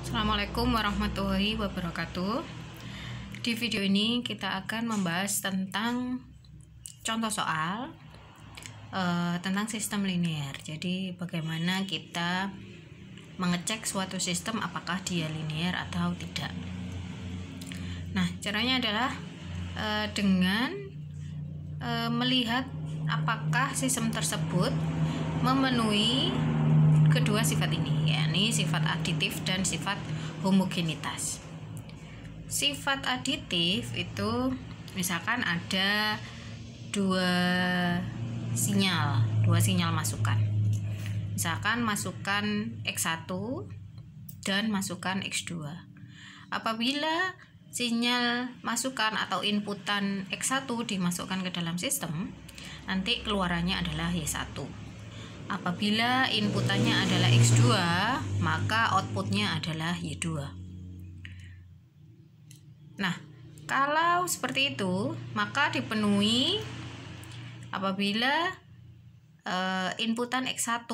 Assalamualaikum warahmatullahi wabarakatuh. Di video ini kita akan membahas tentang contoh soal tentang sistem linear. Jadi bagaimana kita mengecek suatu sistem apakah dia linear atau tidak. Nah, caranya adalah dengan melihat apakah sistem tersebut memenuhi kedua sifat ini, yakni sifat aditif dan sifat homogenitas. Sifat aditif itu misalkan ada dua sinyal masukan. Misalkan masukan X1 dan masukan X2. Apabila sinyal masukan atau inputan X1 dimasukkan ke dalam sistem, nanti keluarannya adalah Y1. Apabila inputannya adalah X2, maka outputnya adalah Y2. Nah, kalau seperti itu, maka dipenuhi apabila inputan X1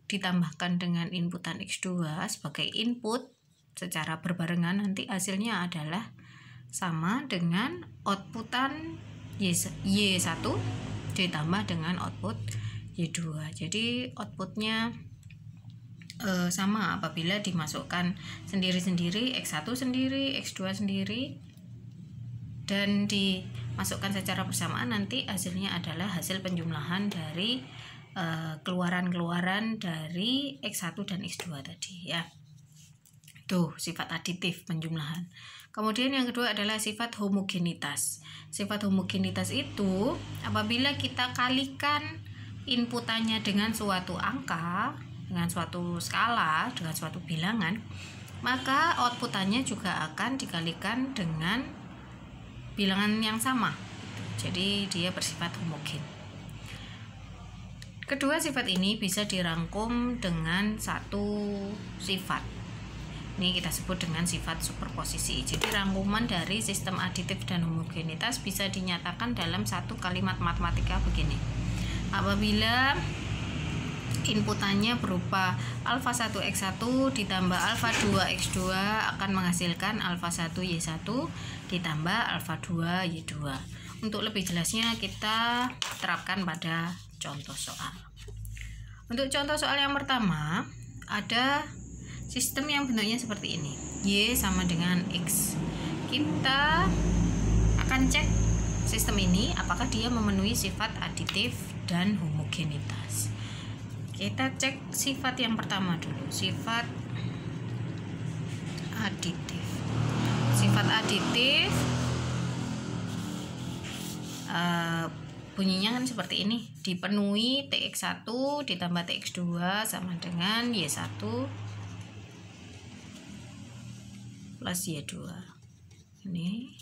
ditambahkan dengan inputan X2 sebagai input secara berbarengan, nanti hasilnya adalah sama dengan outputan Y1 ditambah dengan output Y2. Jadi outputnya sama apabila dimasukkan sendiri-sendiri, X1 sendiri, X2 sendiri, dan dimasukkan secara bersamaan, nanti hasilnya adalah hasil penjumlahan dari keluaran-keluaran dari X1 dan X2 tadi, ya. Tuh, sifat aditif penjumlahan. Kemudian yang kedua adalah sifat homogenitas. Sifat homogenitas itu apabila kita kalikan inputannya dengan suatu angka, dengan suatu skala, dengan suatu bilangan, maka outputannya juga akan dikalikan dengan bilangan yang sama. Jadi dia bersifat homogen. Kedua sifat ini bisa dirangkum dengan satu sifat. Ini kita sebut dengan sifat superposisi. Jadi rangkuman dari sistem aditif dan homogenitas bisa dinyatakan dalam satu kalimat matematika begini. Apabila inputannya berupa alfa 1 X1 ditambah alfa 2 X2 akan menghasilkan alfa 1 Y1 ditambah alfa 2 Y2. Untuk lebih jelasnya kita terapkan pada contoh soal. Untuk contoh soal yang pertama, ada sistem yang bentuknya seperti ini. Y sama dengan X. Kita akan cek sistem ini apakah dia memenuhi sifat aditif dan homogenitas. Kita cek sifat yang pertama dulu, sifat aditif. Sifat aditif bunyinya kan seperti ini, dipenuhi TX1 ditambah TX2 sama dengan Y1 plus Y2. Ini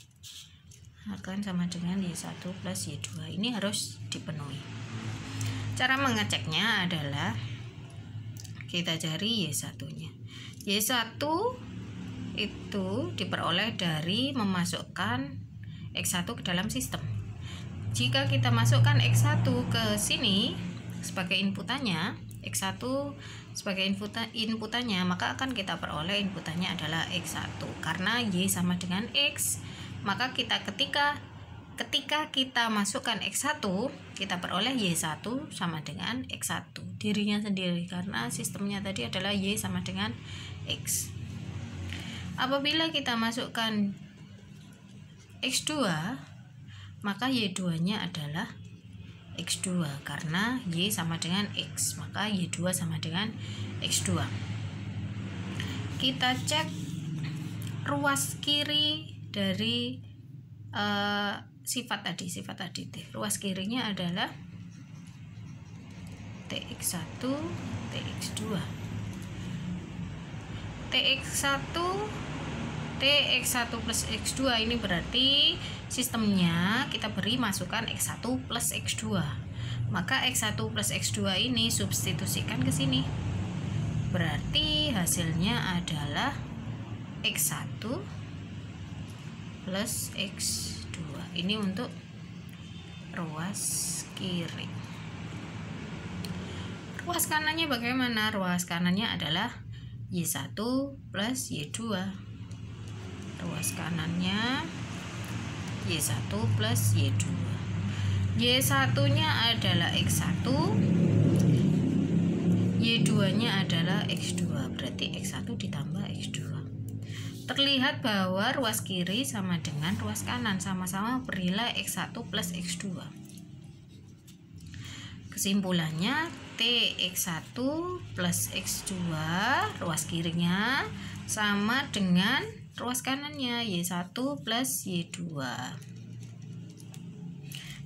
akan sama dengan Y1 plus Y2. Ini harus dipenuhi. Cara mengeceknya adalah kita cari Y1-nya. Y1 itu diperoleh dari memasukkan X1 ke dalam sistem. Jika kita masukkan X1 ke sini sebagai inputannya, X1 sebagai inputannya, maka akan kita peroleh inputannya adalah X1. Karena Y sama dengan X, maka ketika kita masukkan X1, kita peroleh Y1 sama dengan X1 dirinya sendiri, karena sistemnya tadi adalah Y sama dengan X. Apabila kita masukkan X2, maka Y2 nya adalah X2 karena Y sama dengan X, maka Y2 sama dengan X2. Kita cek ruas kiri dari sifat aditif. Ruas kirinya adalah TX1 TX2. TX1 plus X2 ini berarti sistemnya kita beri masukan X1 plus X2. Maka X1 plus X2 ini substitusikan ke sini. Berarti hasilnya adalah X1 plus X2. Ini untuk ruas kiri. Ruas kanannya bagaimana? Ruas kanannya adalah Y1 plus Y2. Ruas kanannya Y1 plus Y2. Y1 nya adalah X1, Y2 nya adalah X2, berarti X1 ditambah X2. Terlihat bahwa ruas kiri sama dengan ruas kanan, sama-sama bernilai X1 plus X2. Kesimpulannya TX1 plus X2 ruas kirinya sama dengan ruas kanannya Y1 plus Y2.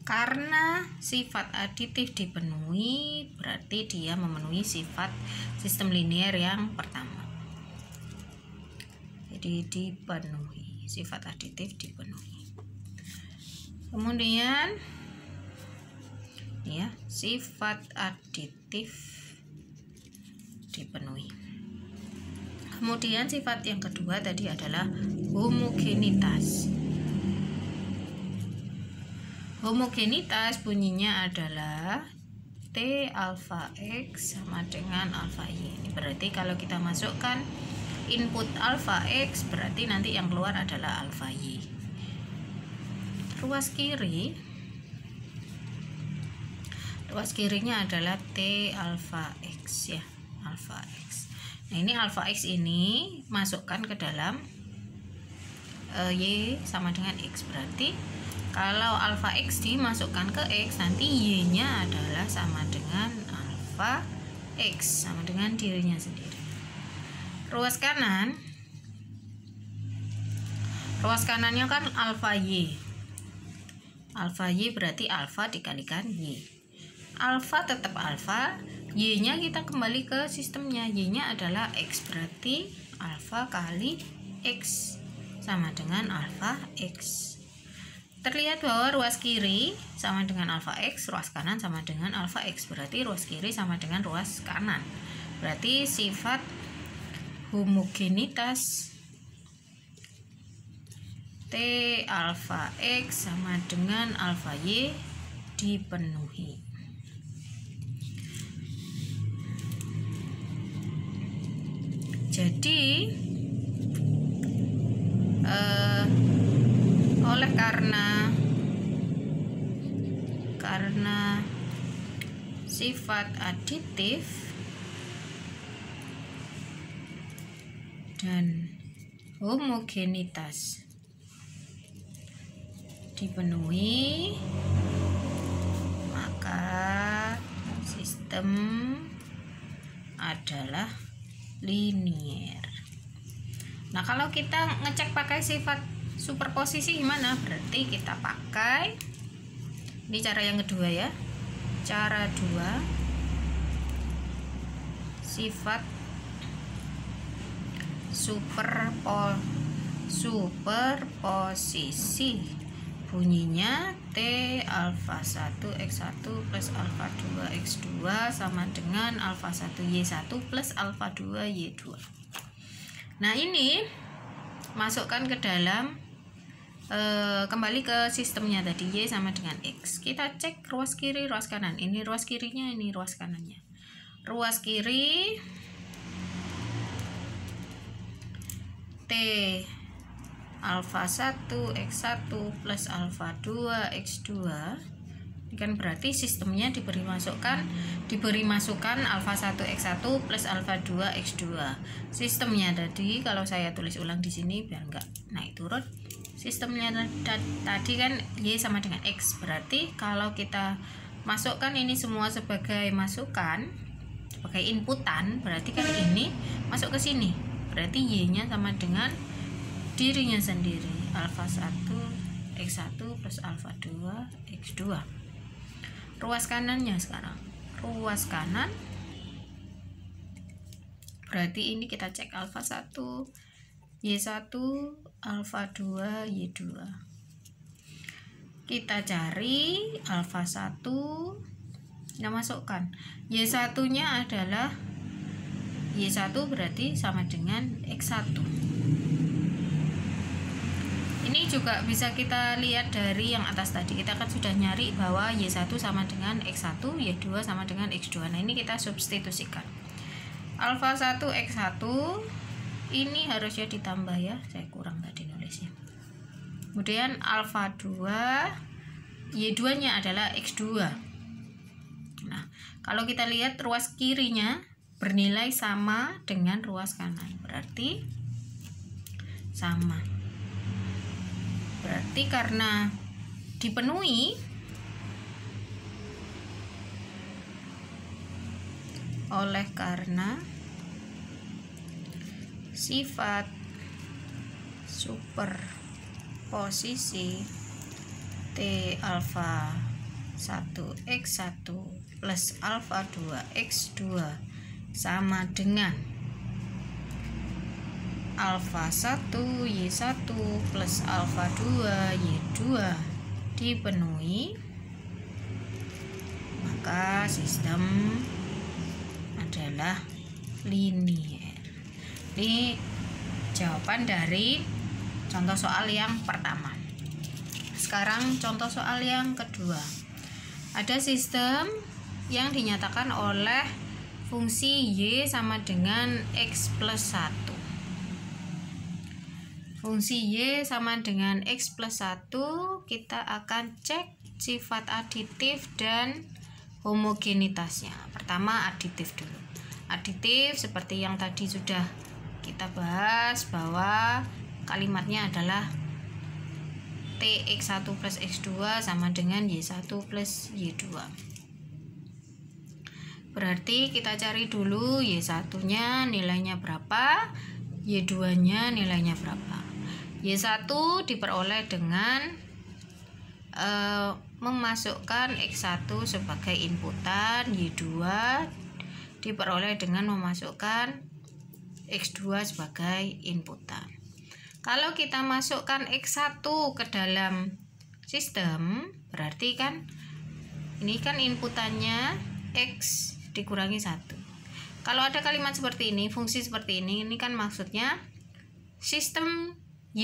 Karena sifat aditif dipenuhi, berarti dia memenuhi sifat sistem linear yang pertama. Jadi dipenuhi, sifat aditif dipenuhi. Kemudian ya, sifat aditif dipenuhi. Kemudian sifat yang kedua tadi adalah homogenitas. Homogenitas bunyinya adalah T alfa X sama dengan alfa Y. Ini berarti kalau kita masukkan input alfa X, berarti nanti yang keluar adalah alfa Y. Ruas kirinya adalah T alfa X ya, alfa X. Nah, ini alfa X ini masukkan ke dalam Y sama dengan X, berarti kalau alfa X dimasukkan ke X, nanti Y-nya adalah sama dengan alfa X, sama dengan dirinya sendiri. Ruas kanannya kan alfa Y. Alfa Y berarti alfa dikalikan Y. Alfa tetap alfa, Y-nya kita kembali ke sistemnya. Y-nya adalah X, berarti alfa kali X sama dengan alfa X. Terlihat bahwa ruas kiri sama dengan alfa X, ruas kanan sama dengan alfa X, berarti ruas kiri sama dengan ruas kanan. Berarti sifat homogenitas T alfa X sama dengan alfa Y dipenuhi. Jadi oleh karena sifat aditif dan homogenitas dipenuhi, maka sistem adalah linear. Nah, kalau kita ngecek pakai sifat superposisi gimana? Berarti kita pakai, ini cara yang kedua ya, cara 2, sifat superposisi. Bunyinya T alfa 1 X1 plus alfa 2 X2 sama dengan alfa 1 Y1 plus alfa 2 Y2. Nah, ini masukkan ke dalam kembali ke sistemnya tadi, Y sama dengan X. Kita cek ruas kiri, ruas kanan. Ini ruas kirinya, ini ruas kanannya. Ruas kiri T alfa 1 X1 plus alfa 2 X2. Ini kan berarti sistemnya diberi masukan alfa 1 X1 plus alfa 2 X2. Sistemnya tadi kalau saya tulis ulang di sini biar enggak naik turun. Sistemnya tadi kan Y sama dengan X. Berarti kalau kita masukkan ini semua sebagai masukan, sebagai inputan, berarti kan ini masuk ke sini. Berarti Y-nya sama dengan dirinya sendiri, alfa 1 X1 plus alfa 2 X2. Ruas kanannya sekarang, ruas kanan berarti ini kita cek alfa 1 Y1 alfa 2 Y2. Kita cari alfa 1, kita masukkan Y1 nya adalah Y1 berarti sama dengan X1. Ini juga bisa kita lihat dari yang atas tadi. Kita kan sudah nyari bahwa Y1 sama dengan X1, Y2 sama dengan X2. Nah, ini kita substitusikan. alfa 1 X1 ini harusnya ditambah ya, saya kurang tadi nulisnya. Kemudian alfa 2 Y2 nya adalah X2. Nah, kalau kita lihat ruas kirinya bernilai sama dengan ruas kanan, berarti sama. Berarti karena dipenuhi, oleh karena sifat superposisi T alfa 1 X1 plus alfa 2 X2 sama dengan alfa 1 Y1 plus alfa 2 Y2 dipenuhi, maka sistem adalah linier. Ini jawaban dari contoh soal yang pertama. Sekarang contoh soal yang kedua. Ada sistem yang dinyatakan oleh fungsi Y sama dengan X plus 1. Fungsi Y sama dengan X plus 1, kita akan cek sifat aditif dan homogenitasnya. Pertama aditif dulu. Aditif seperti yang tadi sudah kita bahas, bahwa kalimatnya adalah Tx1 plus X2 sama dengan Y1 plus Y2. Berarti kita cari dulu Y1 nya nilainya berapa, Y2 nya nilainya berapa. Y1 diperoleh dengan memasukkan X1 sebagai inputan, Y2 diperoleh dengan memasukkan X2 sebagai inputan. Kalau kita masukkan X1 ke dalam sistem, berarti kan ini kan inputannya X dikurangi 1. Kalau ada kalimat seperti ini, fungsi seperti ini kan maksudnya sistem Y,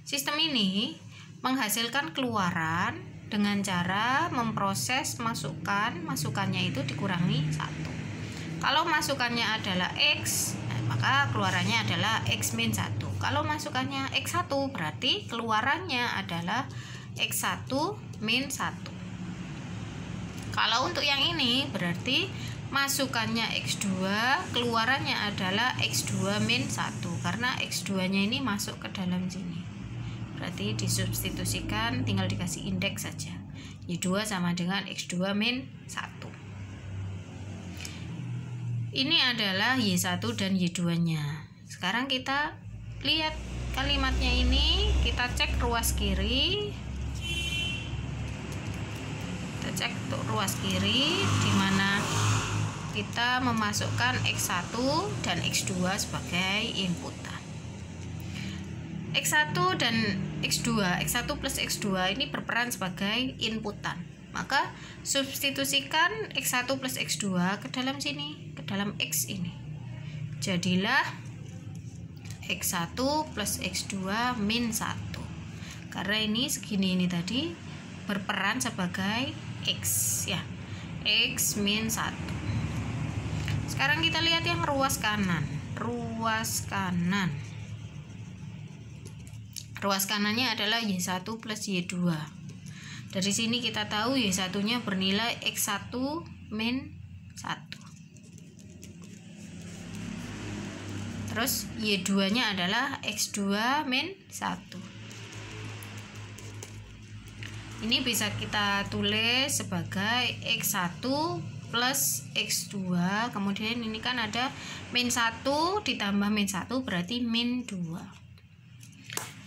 sistem ini menghasilkan keluaran dengan cara memproses masukannya itu dikurangi 1. Kalau masukannya adalah X, maka keluarannya adalah X min 1. Kalau masukannya X1, berarti keluarannya adalah X1 min 1. Kalau untuk yang ini, berarti masukannya X2, keluarannya adalah X2 min 1, karena X2 nya ini masuk ke dalam sini. Berarti disubstitusikan, tinggal dikasih indeks saja. Y2 sama dengan X2 min 1. Ini adalah Y1 dan Y2 nya. Sekarang kita lihat kalimatnya ini, kita cek ruas kiri. Kita cek untuk ruas kiri, di mana kita memasukkan X1 dan X2 sebagai inputan. X1 dan X2, X1 plus X2 ini berperan sebagai inputan. Maka substitusikan X1 plus X2 ke dalam sini, ke dalam X ini. Jadilah X1 plus X2 min 1. Karena ini segini ini tadi berperan sebagai X ya. X min 1. Sekarang kita lihat yang ruas kanan. Ruas kanan. Ruas kanannya adalah Y1 plus Y2. Dari sini kita tahu Y1 nya bernilai X1 min 1. Terus Y2 nya adalah X2 min 1. Ini bisa kita tulis sebagai X1 plus X2, kemudian ini kan ada min 1 ditambah min 1 berarti min 2.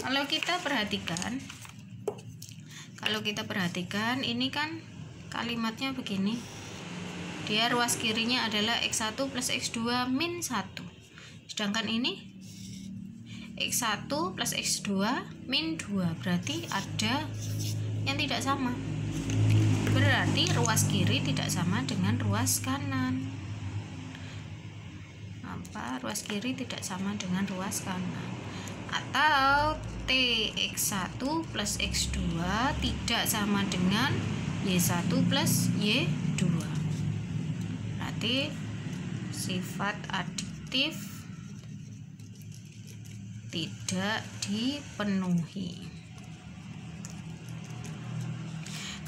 Kalau kita perhatikan ini kan kalimatnya begini, dia ruas kirinya adalah X1 plus X2 min 1, sedangkan ini X1 plus X2 min 2, berarti ada yang tidak sama. Berarti ruas kiri tidak sama dengan ruas kanan. Ruas kiri tidak sama dengan ruas kanan. Atau Tx1 plus X2 tidak sama dengan Y1 plus Y2. Berarti sifat aditif tidak dipenuhi.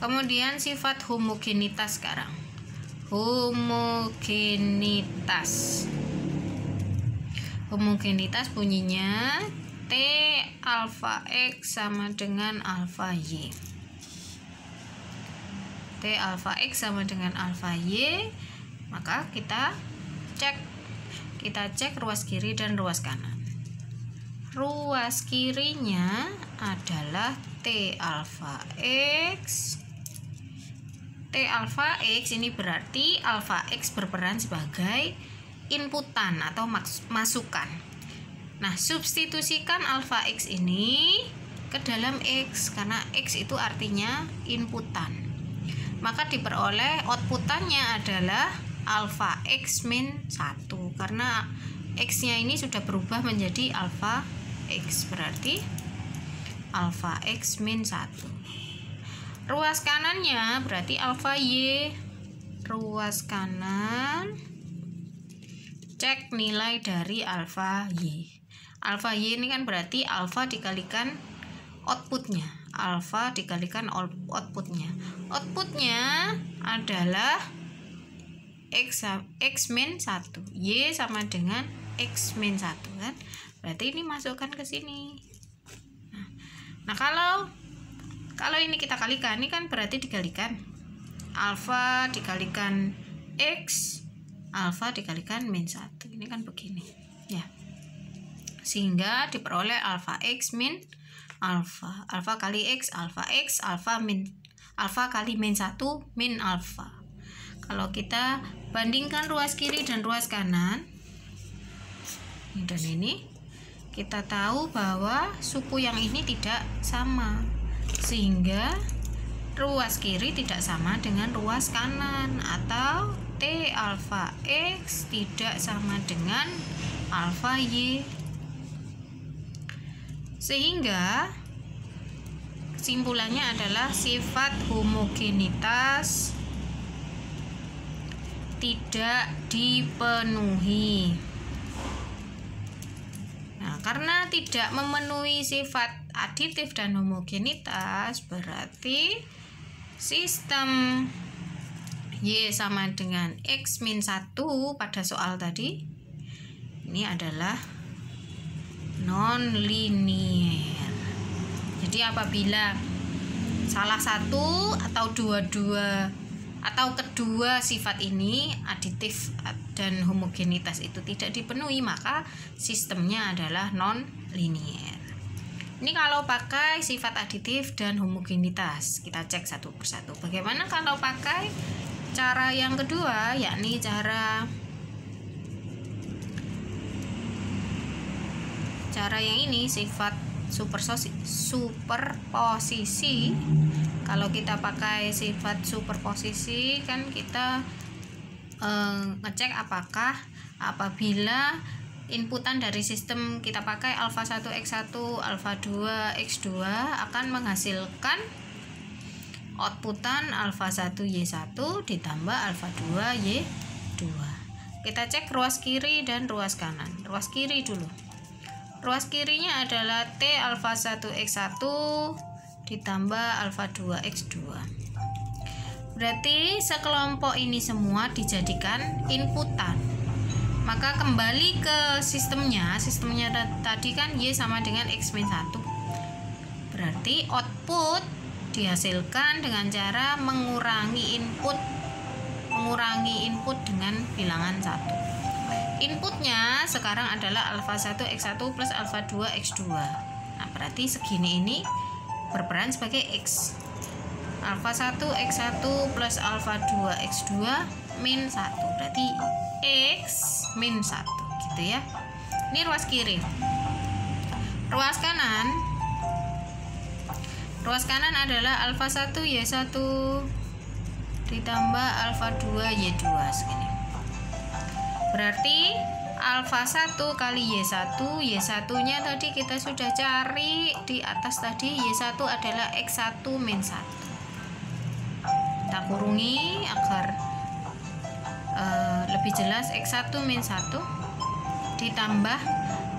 Kemudian sifat homogenitas sekarang. Homogenitas. Homogenitas bunyinya T alfa X sama dengan alfa Y. T alfa X sama dengan alfa Y. Maka kita cek ruas kiri dan ruas kanan. Ruas kirinya adalah T alfa X. T alfa X ini berarti alfa X berperan sebagai inputan atau masukan. Nah, substitusikan alfa X ini ke dalam X, karena X itu artinya inputan. Maka diperoleh outputannya adalah alfa X min 1, karena X-nya ini sudah berubah menjadi alfa X, berarti alfa X min 1. Ruas kanannya berarti alfa Y. Ruas kanan, cek nilai dari alfa Y. Alfa Y ini kan berarti alfa dikalikan outputnya. Alfa dikalikan outputnya. Outputnya adalah X min 1. Y sama dengan X min 1 kan. Berarti ini masukkan ke sini. Nah, kalau ini kita kalikan, ini kan berarti dikalikan alfa dikalikan X, alfa dikalikan min 1. Ini kan begini ya. Sehingga diperoleh alfa X min alfa. Alfa kali X, alfa kali min 1 min alfa. Kalau kita bandingkan ruas kiri dan ruas kanan, ini dan ini, kita tahu bahwa suku yang ini tidak sama, sehingga ruas kiri tidak sama dengan ruas kanan, atau T alfa X tidak sama dengan alfa Y. Sehingga kesimpulannya adalah sifat homogenitas tidak dipenuhi. Nah, karena tidak memenuhi sifat aditif dan homogenitas, berarti sistem Y sama dengan X min 1 pada soal tadi ini adalah non-linear. Jadi apabila salah satu atau kedua sifat ini, aditif dan homogenitas, itu tidak dipenuhi, maka sistemnya adalah non-linear. Ini kalau pakai sifat aditif dan homogenitas, kita cek satu persatu. Bagaimana kalau pakai cara yang kedua, yakni cara yang ini, sifat superposisi. Kalau kita pakai sifat superposisi, kan kita ngecek apakah apabila inputan dari sistem kita pakai alfa 1 X1, alfa 2 X2 akan menghasilkan outputan alfa 1 Y1 ditambah alfa 2 Y2. Kita cek ruas kiri dan ruas kanan. Ruas kiri dulu. Ruas kirinya adalah T alfa 1 X1 ditambah alfa 2 X2. Berarti sekelompok ini semua dijadikan inputan. Maka kembali ke sistemnya tadi kan Y sama dengan X min 1. Berarti output dihasilkan dengan cara mengurangi input dengan bilangan 1. Inputnya sekarang adalah alfa 1 X1 plus alfa 2 X2. Nah, berarti segini ini berperan sebagai X. Alfa 1 X1 plus alfa 2 X2 min 1. Berarti X min 1 gitu ya. Ini ruas kiri. Ruas kanan adalah alfa 1 Y1 ditambah alfa 2 Y2 segini. Berarti alfa 1 kali Y1, Y1-nya tadi kita sudah cari di atas tadi, Y1 adalah X1 min 1. Kita kurungi agar lebih jelas X1 min 1 ditambah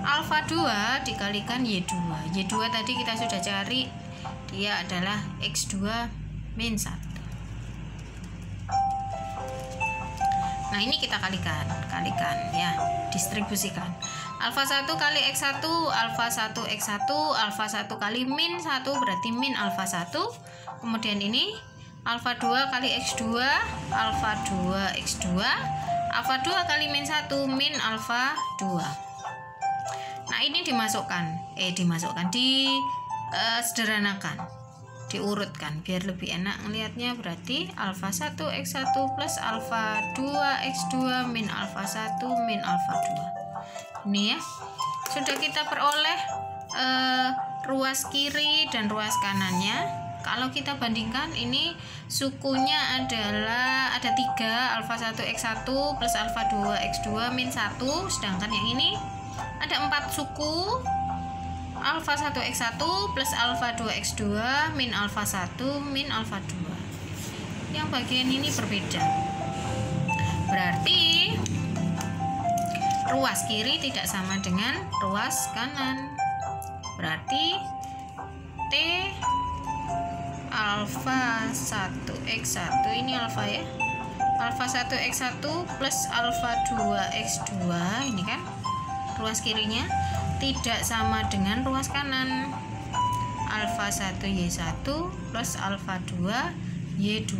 alfa 2 dikalikan Y2. Y2 tadi kita sudah cari, dia adalah X2 min 1. Nah, ini kita kalikan ya, distribusikan. Alfa 1 kali X1, alfa 1 X1, alfa 1 kali min 1 berarti min alfa 1. Kemudian ini alfa 2 kali X2, alfa 2 X2, alfa 2 kali min 1 min alfa 2. Nah, ini dimasukkan, sederhanakan, diurutkan biar lebih enak ngelihatnya. Berarti alfa 1 X1 plus alfa 2 X2 min alfa 1 min alfa 2. Ini ya, sudah kita peroleh ruas kiri dan ruas kanannya. Kalau kita bandingkan, ini sukunya adalah ada 3, alfa 1 X1 plus alfa 2 X2 min 1, sedangkan yang ini ada 4 suku, alfa 1 X1 plus alfa 2 X2 min alfa 1 min alfa 2. Yang bagian ini berbeda. Berarti ruas kiri tidak sama dengan ruas kanan. Berarti T alfa 1 X1, ini alfa ya, alfa 1 X1 plus alfa 2 X2, ini kan ruas kirinya tidak sama dengan ruas kanan, alfa 1 Y1 plus alfa 2 Y2.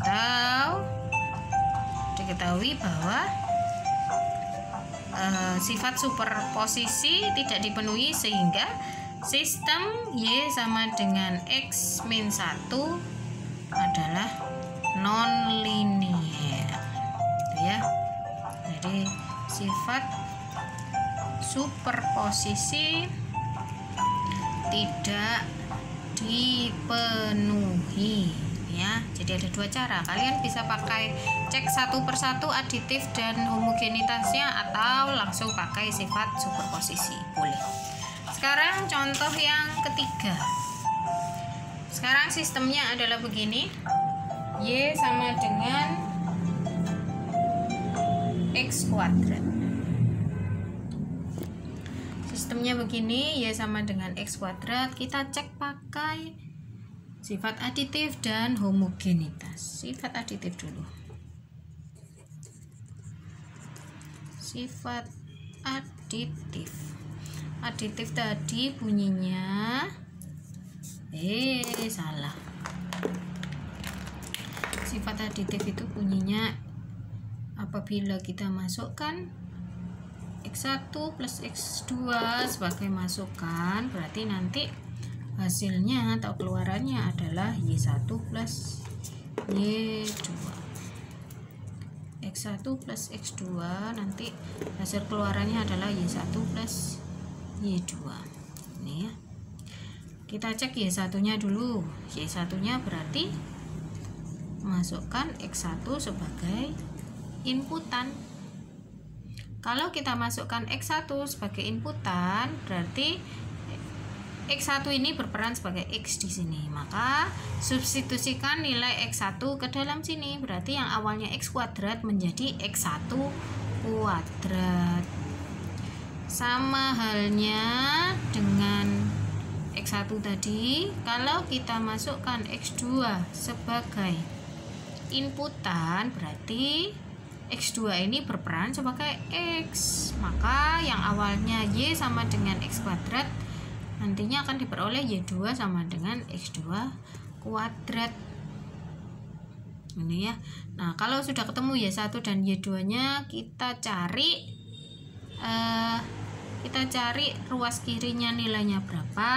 Atau diketahui bahwa sifat superposisi tidak dipenuhi sehingga sistem Y sama dengan X min 1 adalah non-linear, ya. Jadi sifat superposisi tidak dipenuhi, ya. Jadi ada dua cara, kalian bisa pakai cek satu persatu aditif dan homogenitasnya atau langsung pakai sifat superposisi, boleh. Sekarang contoh yang ketiga. Sekarang sistemnya adalah begini. Y sama dengan X kuadrat. Sistemnya begini, Y sama dengan X kuadrat. Kita cek pakai sifat aditif dan homogenitas. Sifat aditif dulu. Sifat aditif. Aditif tadi bunyinya salah. Sifat aditif itu bunyinya apabila kita masukkan X1 plus X2 sebagai masukan, berarti nanti hasilnya atau keluarannya adalah Y1 plus Y2. X1 plus X2 nanti hasil keluarannya adalah Y1 plus Y2. Ini ya. Kita cek Y1 nya dulu. Y1 nya berarti masukkan X1 sebagai inputan. Kalau kita masukkan X1 sebagai inputan, berarti X1 ini berperan sebagai X di sini. Maka substitusikan nilai X1 ke dalam sini. Berarti yang awalnya X kuadrat menjadi X1 kuadrat. Sama halnya dengan X1 tadi, kalau kita masukkan X2 sebagai inputan, berarti X2 ini berperan sebagai X. Maka yang awalnya Y sama dengan X kuadrat, nantinya akan diperoleh Y2 sama dengan X2 kuadrat. Ini ya. Nah, kalau sudah ketemu Y1 dan Y2 nya, kita cari ruas kirinya nilainya berapa,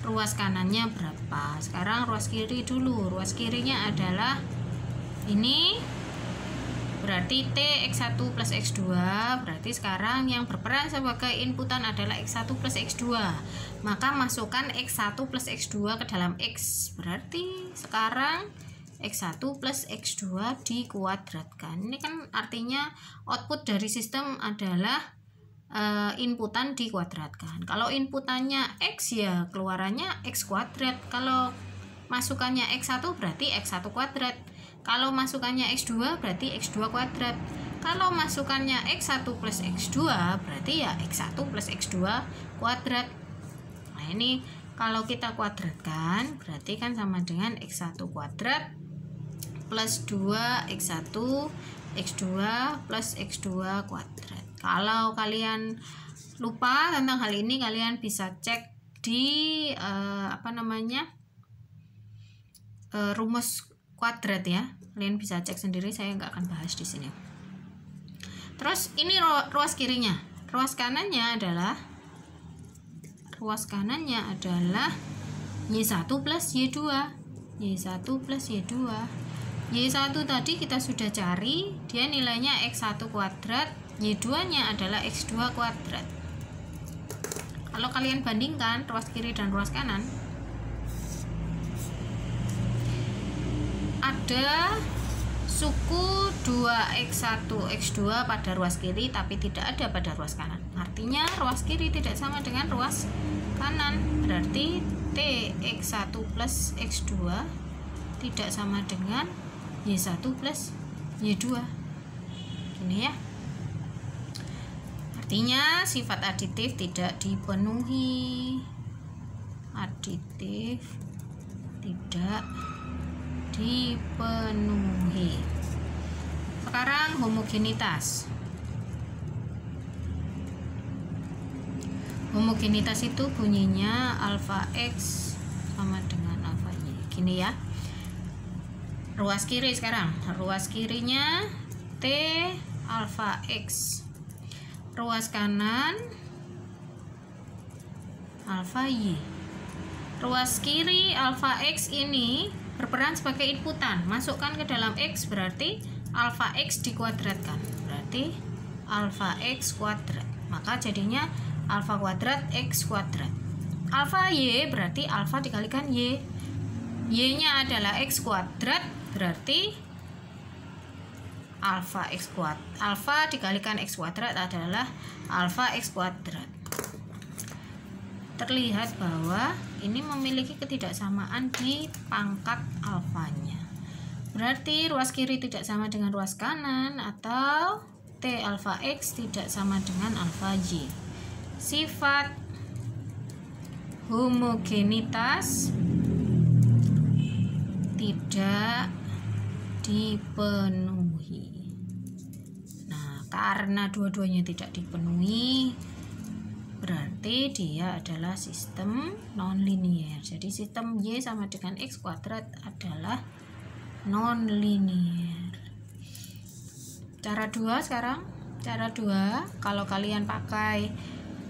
ruas kanannya berapa. Sekarang ruas kiri dulu. Ruas kirinya adalah ini, berarti T X1 plus X2. Berarti sekarang yang berperan sebagai inputan adalah X1 plus X2. Maka masukkan X1 plus X2 ke dalam X. Berarti sekarang X1 plus X2 dikuadratkan. Ini kan artinya output dari sistem adalah inputan dikuadratkan. Kalau inputannya X, ya keluarannya X kuadrat. Kalau masukannya X1 berarti X1 kuadrat. Kalau masukannya X2 berarti X2 kuadrat. Kalau masukannya X1 plus X2 berarti ya X1 plus X2 kuadrat. Nah ini kalau kita kuadratkan berarti kan sama dengan X1 kuadrat plus 2 X1 X2 plus X2 kuadrat. Kalau kalian lupa tentang hal ini, kalian bisa cek di rumus kuadrat ya. Kalian bisa cek sendiri, saya nggak akan bahas di sini. Terus ini ruas kirinya. Ruas kanannya adalah Y1 plus Y2. Y1 plus Y2. Y1 tadi kita sudah cari, dia nilainya X1 kuadrat, Y2 nya adalah X2 kuadrat. Kalau kalian bandingkan ruas kiri dan ruas kanan, ada suku 2x1 x2 pada ruas kiri tapi tidak ada pada ruas kanan. Artinya ruas kiri tidak sama dengan ruas kanan. Berarti Tx1 plus x2 tidak sama dengan y1 plus y2. Gini ya. Artinya sifat aditif tidak dipenuhi. Aditif tidak dipenuhi. Sekarang homogenitas. Homogenitas itu bunyinya alfa X sama dengan alfa Y. Gini ya. Ruas kiri sekarang. Ruas kirinya T alfa X. Ruas kanan alfa Y. Ruas kiri alfa X ini berperan sebagai inputan. Masukkan ke dalam X berarti alfa X dikuadratkan. Berarti alfa X kuadrat. Maka jadinya alfa kuadrat X kuadrat. Alfa Y berarti alfa dikalikan Y. Y-nya adalah X kuadrat, berarti alfa X kuadrat. Alfa dikalikan X kuadrat adalah alfa X kuadrat. Terlihat bahwa ini memiliki ketidaksamaan di pangkat alfanya. Berarti ruas kiri tidak sama dengan ruas kanan, atau T alfa X tidak sama dengan alfa Y. Sifat homogenitas tidak dipenuhi. Nah, karena dua-duanya tidak dipenuhi, berarti dia adalah sistem nonlinier. Jadi sistem Y sama dengan X kuadrat adalah nonlinier. Cara 2 sekarang. Cara 2, kalau kalian pakai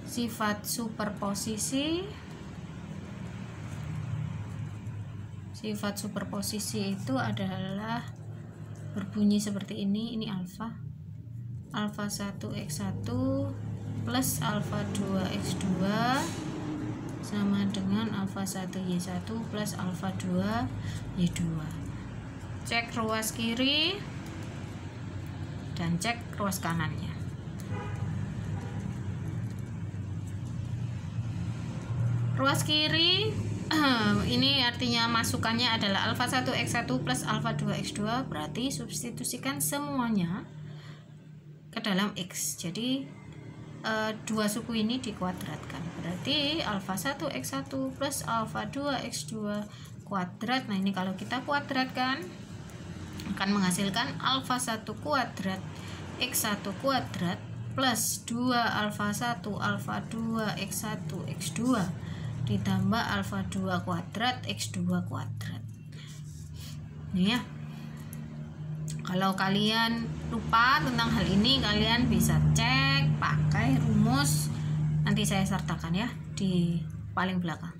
sifat superposisi. Sifat superposisi itu adalah berbunyi seperti ini. Ini alfa. Alfa 1x1 plus alfa 2x2 sama dengan alfa 1y1 plus alfa 2y2. Cek ruas kiri dan cek ruas kanannya. Ruas kiri ini artinya masukannya adalah alfa 1x1 plus alfa 2x2, berarti substitusikan semuanya ke dalam X. Jadi dua suku ini dikuadratkan, berarti alfa 1x1 plus alfa 2x2 kuadrat. Nah ini kalau kita kuadratkan akan menghasilkan alfa 1 kuadrat x1 kuadrat plus 2 alfa 1 alfa 2 x1 x2 ditambah alfa 2 kuadrat x2 kuadrat. Ini ya. Kalau kalian lupa tentang hal ini, kalian bisa cek pakai rumus, nanti saya sertakan ya di paling belakang.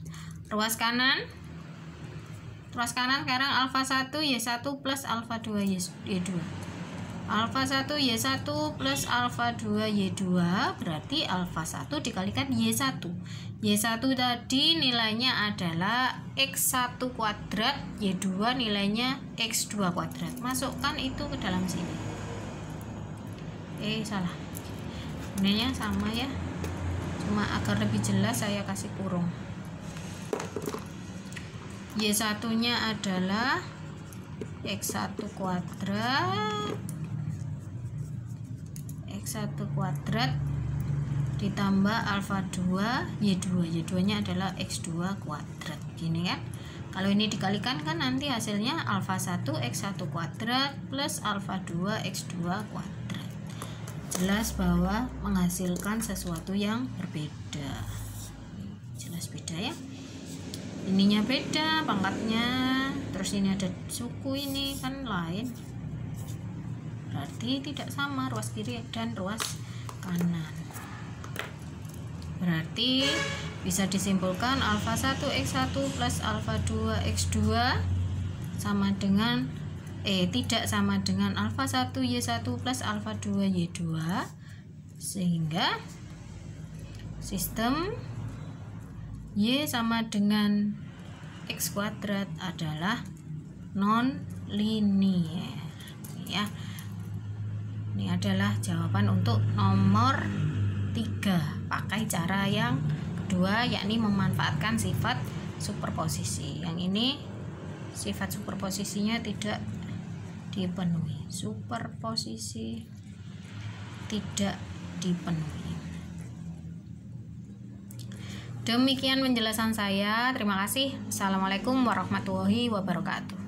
Ruas kanan sekarang alfa 1 y1 plus alfa 2 y2. Alfa 1 y1 plus alfa 2 y2 berarti alfa 1 dikalikan y1. Y1 tadi nilainya adalah x1 kuadrat, y2 nilainya x2 kuadrat. Masukkan itu ke dalam sini. Salah. Sebenarnya sama ya. Cuma agar lebih jelas saya kasih kurung. Y1-nya adalah X1 kuadrat ditambah alfa 2 Y2 nya adalah X2 kuadrat, gini kan. Kalau ini dikalikan kan nanti hasilnya alfa 1 X1 kuadrat plus alfa 2 X2 kuadrat. Jelas bahwa menghasilkan sesuatu yang berbeda, jelas beda ya, ininya beda pangkatnya, terus ini ada suku, ini kan lain, berarti tidak sama ruas kiri dan ruas kanan. Berarti bisa disimpulkan alfa 1 X1 plus alfa 2 X2 sama dengan tidak sama dengan alfa 1 Y1 plus alfa 2 Y2, sehingga sistem Y sama dengan X kuadrat adalah non linier ya. Ini adalah jawaban untuk nomor 3, pakai cara yang kedua, yakni memanfaatkan sifat superposisi. Yang ini sifat superposisinya tidak dipenuhi, superposisi tidak dipenuhi. Demikian penjelasan saya, terima kasih. Assalamualaikum warahmatullahi wabarakatuh.